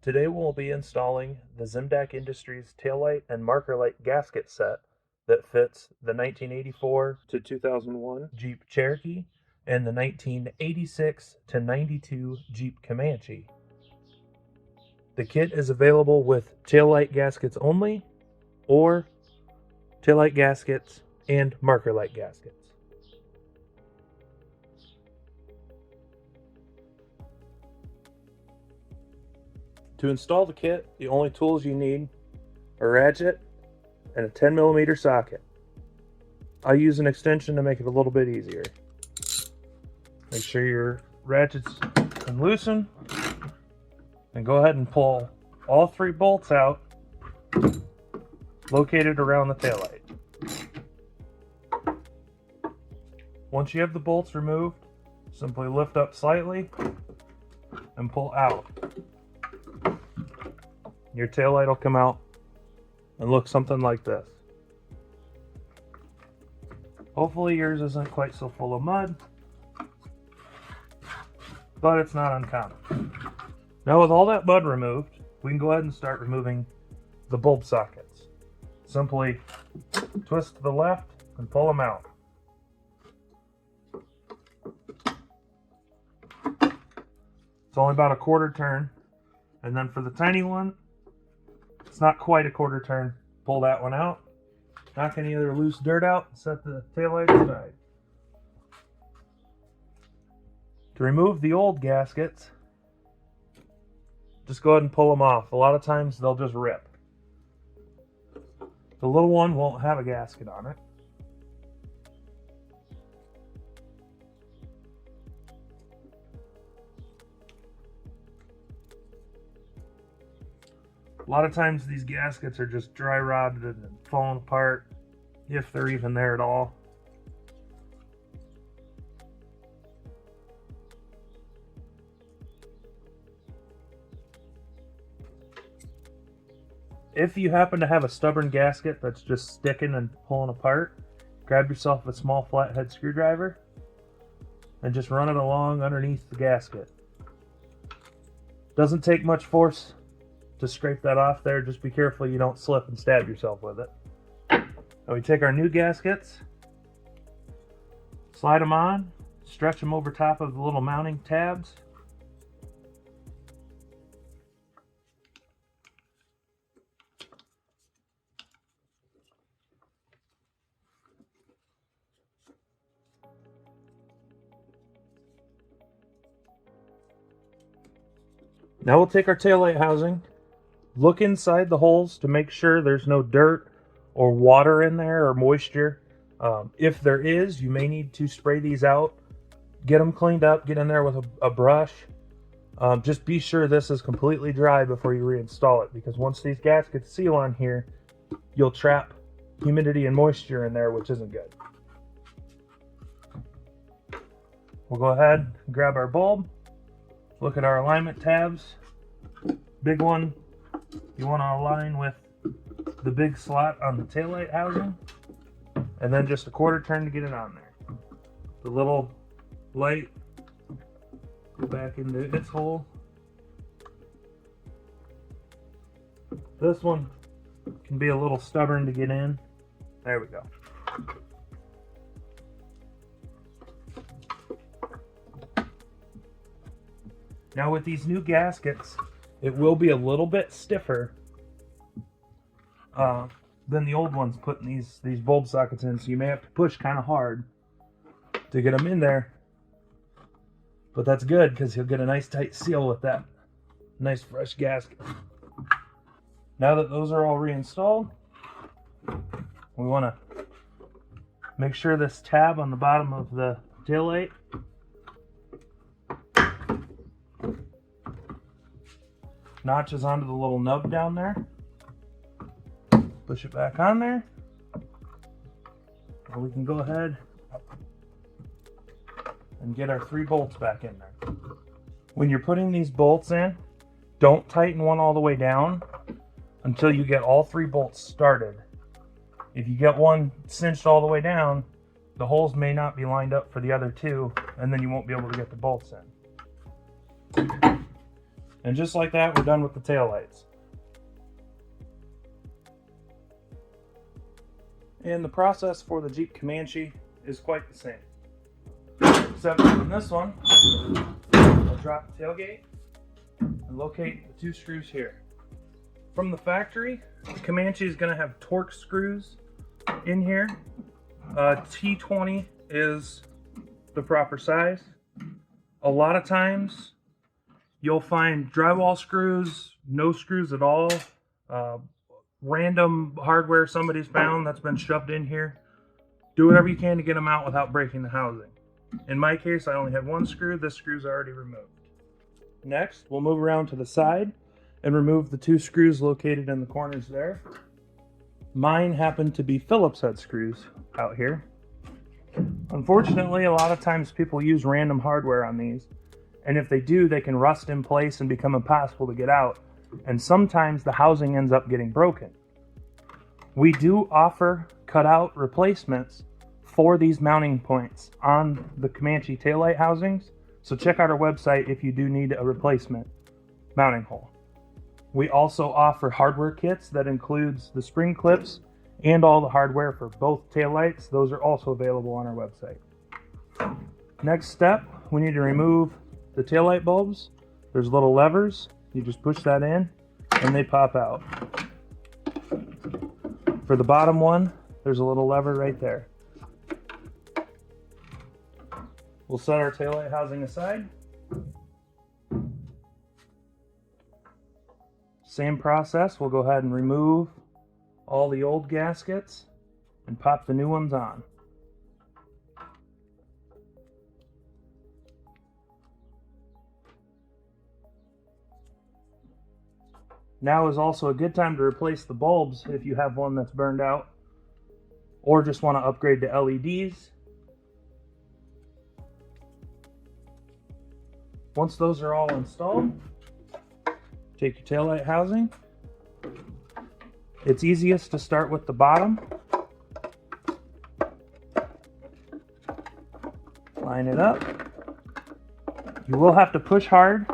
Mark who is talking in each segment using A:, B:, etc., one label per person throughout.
A: Today we'll be installing the ZimmDak Industries taillight and marker light gasket set that fits the 1984 to 2001 Jeep Cherokee and the 1986 to 92 Jeep Comanche. The kit is available with taillight gaskets only or taillight gaskets and marker light gaskets. To install the kit, the only tools you need are a ratchet and a 10mm socket. I use an extension to make it a little bit easier. Make sure your ratchets can loosen, and go ahead and pull all 3 bolts out located around the taillight. Once you have the bolts removed, simply lift up slightly and pull out. Your taillight will come out and look something like this. Hopefully yours isn't quite so full of mud, but it's not uncommon. Now with all that mud removed, we can go ahead and start removing the bulb sockets. Simply twist to the left and pull them out. It's only about a quarter turn, and then for the tiny one, it's not quite a quarter turn. Pull that one out, knock any other loose dirt out, and set the taillight aside. To remove the old gaskets, just go ahead and pull them off. A lot of times they'll just rip. The little one won't have a gasket on it. A lot of times these gaskets are just dry rotted and falling apart, if they're even there at all. If you happen to have a stubborn gasket that's just sticking and pulling apart, grab yourself a small flathead screwdriver and just run it along underneath the gasket. Doesn't take much force to scrape that off there. Just be careful you don't slip and stab yourself with it. Now we take our new gaskets, slide them on, stretch them over top of the little mounting tabs. Now we'll take our taillight housing, look inside the holes to make sure there's no dirt or water in there or moisture. If there is, you may need to spray these out. Get them cleaned up, get in there with a brush. Just be sure this is completely dry before you reinstall it, because once these gaskets seal on here, you'll trap humidity and moisture in there, which isn't good. We'll go ahead and grab our bulb. Look at our alignment tabs. Big one, you want to align with the big slot on the taillight housing, and then just a quarter turn to get it on there. The little light, go back into its hole. This one can be a little stubborn to get in. There we go. Now with these new gaskets, it will be a little bit stiffer than the old ones putting these bulb sockets in, so you may have to push kind of hard to get them in there. But that's good, because you'll get a nice tight seal with that nice fresh gasket. Now that those are all reinstalled, we want to make sure this tab on the bottom of the taillight notches onto the little nub down there. Push it back on there, and we can go ahead and get our 3 bolts back in there. When you're putting these bolts in, don't tighten one all the way down until you get all 3 bolts started. If you get one cinched all the way down, the holes may not be lined up for the other 2, and then you won't be able to get the bolts in. And just like that, we're done with the taillights. And the process for the Jeep Comanche is quite the same. Except on this one, I'll drop the tailgate and locate the 2 screws here. From the factory, the Comanche is going to have torque screws in here. T20 is the proper size. A lot of times you'll find drywall screws, no screws at all, random hardware somebody's found that's been shoved in here. Do whatever you can to get them out without breaking the housing. In my case, I only had 1 screw. This screw's already removed. Next, we'll move around to the side and remove the 2 screws located in the corners there. Mine happen to be Phillips head screws out here. Unfortunately, a lot of times people use random hardware on these, and if they do, they can rust in place and become impossible to get out, and sometimes the housing ends up getting broken. We do offer cutout replacements for these mounting points on the Comanche taillight housings, so check out our website if you do need a replacement mounting hole. We also offer hardware kits that includes the spring clips and all the hardware for both taillights. Those are also available on our website. Next step, we need to remove the taillight bulbs. There's little levers. You just push that in and they pop out. For the bottom one, there's a little lever right there. We'll set our taillight housing aside. Same process, we'll go ahead and remove all the old gaskets and pop the new ones on. Now is also a good time to replace the bulbs if you have one that's burned out or just want to upgrade to LEDs. Once those are all installed, take your taillight housing. It's easiest to start with the bottom. Line it up. You will have to push hard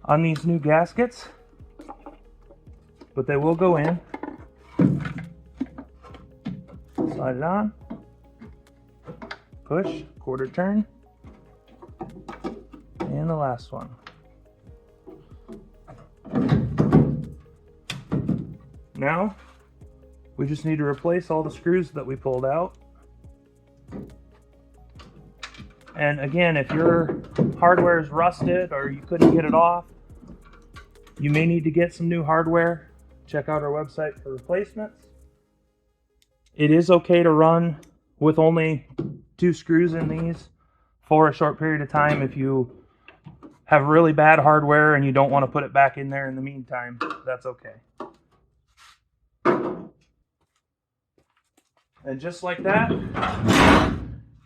A: on these new gaskets, but they will go in. Slide it on. Push, quarter turn. And the last one. Now, we just need to replace all the screws that we pulled out. And again, if your hardware is rusted or you couldn't get it off, you may need to get some new hardware. Check out our website for replacements. It is okay to run with only 2 screws in these for a short period of time if you have really bad hardware and you don't want to put it back in there in the meantime. That's okay. And just like that,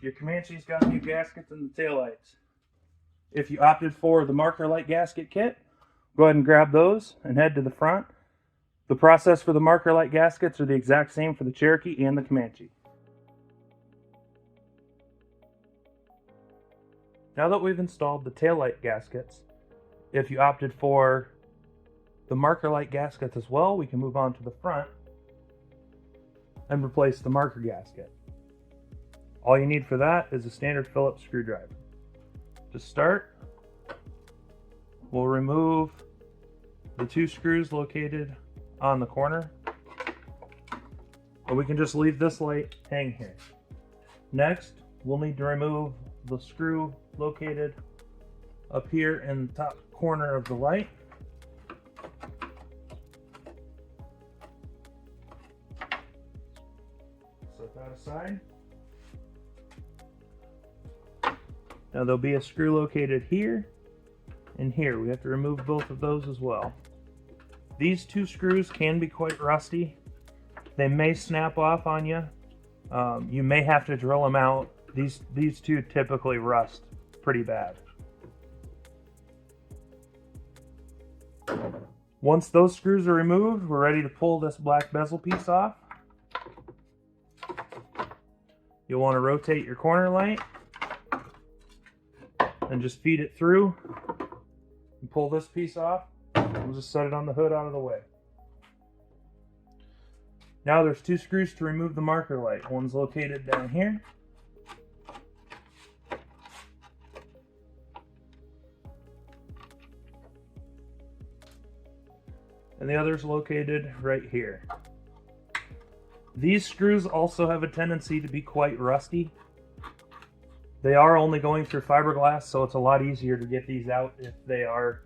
A: your Comanche's got new gaskets and the taillights. If you opted for the marker light gasket kit, go ahead and grab those and head to the front. The process for the marker light gaskets are the exact same for the Cherokee and the Comanche. Now that we've installed the taillight gaskets, if you opted for the marker light gaskets as well, we can move on to the front and replace the marker gasket. All you need for that is a standard Phillips screwdriver. To start, we'll remove the 2 screws located on the corner, or we can just leave this light hang here. Next, we'll need to remove the screw located up here in the top corner of the light. Set that aside. Now there'll be a screw located here and here. We have to remove both of those as well. These 2 screws can be quite rusty. They may snap off on you. You may have to drill them out. These 2 typically rust pretty bad. Once those screws are removed, we're ready to pull this black bezel piece off. You'll want to rotate your corner light and just feed it through and Pull this piece off. We'll just set it on the hood out of the way. Now there's 2 screws to remove the marker light. One's located down here. And the other's located right here. These screws also have a tendency to be quite rusty. They are only going through fiberglass, so it's a lot easier to get these out if they are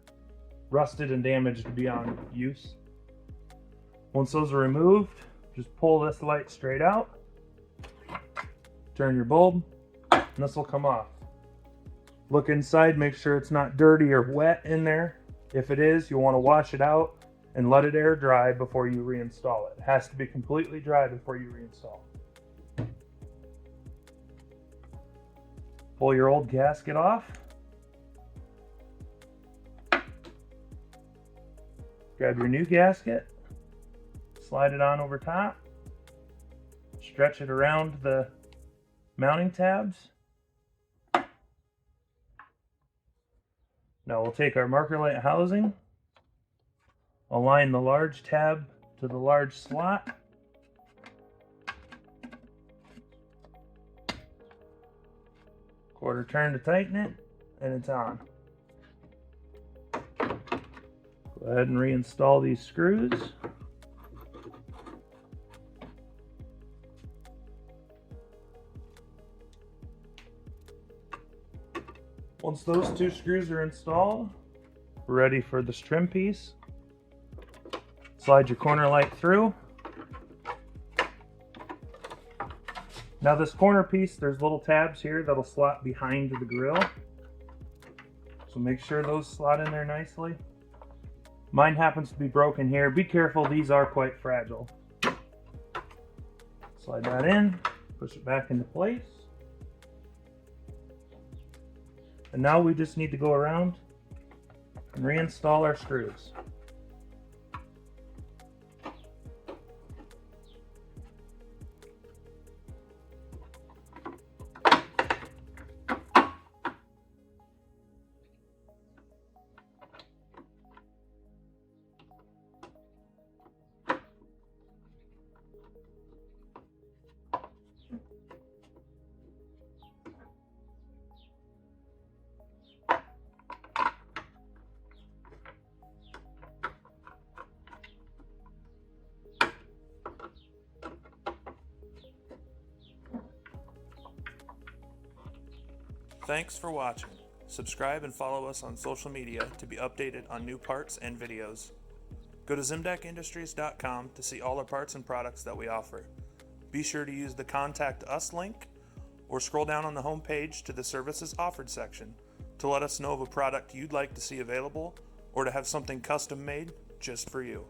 A: rusted and damaged beyond use. Once those are removed, just pull this light straight out, turn your bulb, and this will come off. Look inside, make sure it's not dirty or wet in there. If it is, you'll want to wash it out and let it air dry before you reinstall it. It has to be completely dry before you reinstall. Pull your old gasket off. Grab your new gasket, slide it on over top, stretch it around the mounting tabs. Now we'll take our marker light housing, align the large tab to the large slot. Quarter turn to tighten it, and it's on. Go ahead and reinstall these screws. Once those 2 screws are installed, we're ready for this trim piece. Slide your corner light through. Now this corner piece, there's little tabs here that'll slot behind the grill. So make sure those slot in there nicely. Mine happens to be broken here. Be careful, these are quite fragile. Slide that in, push it back into place. And now we just need to go around and reinstall our screws.
B: Thanks for watching. Subscribe and follow us on social media to be updated on new parts and videos. Go to ZimmDakIndustries.com to see all our parts and products that we offer. Be sure to use the Contact Us link or scroll down on the home page to the Services Offered section to let us know of a product you'd like to see available or to have something custom made just for you.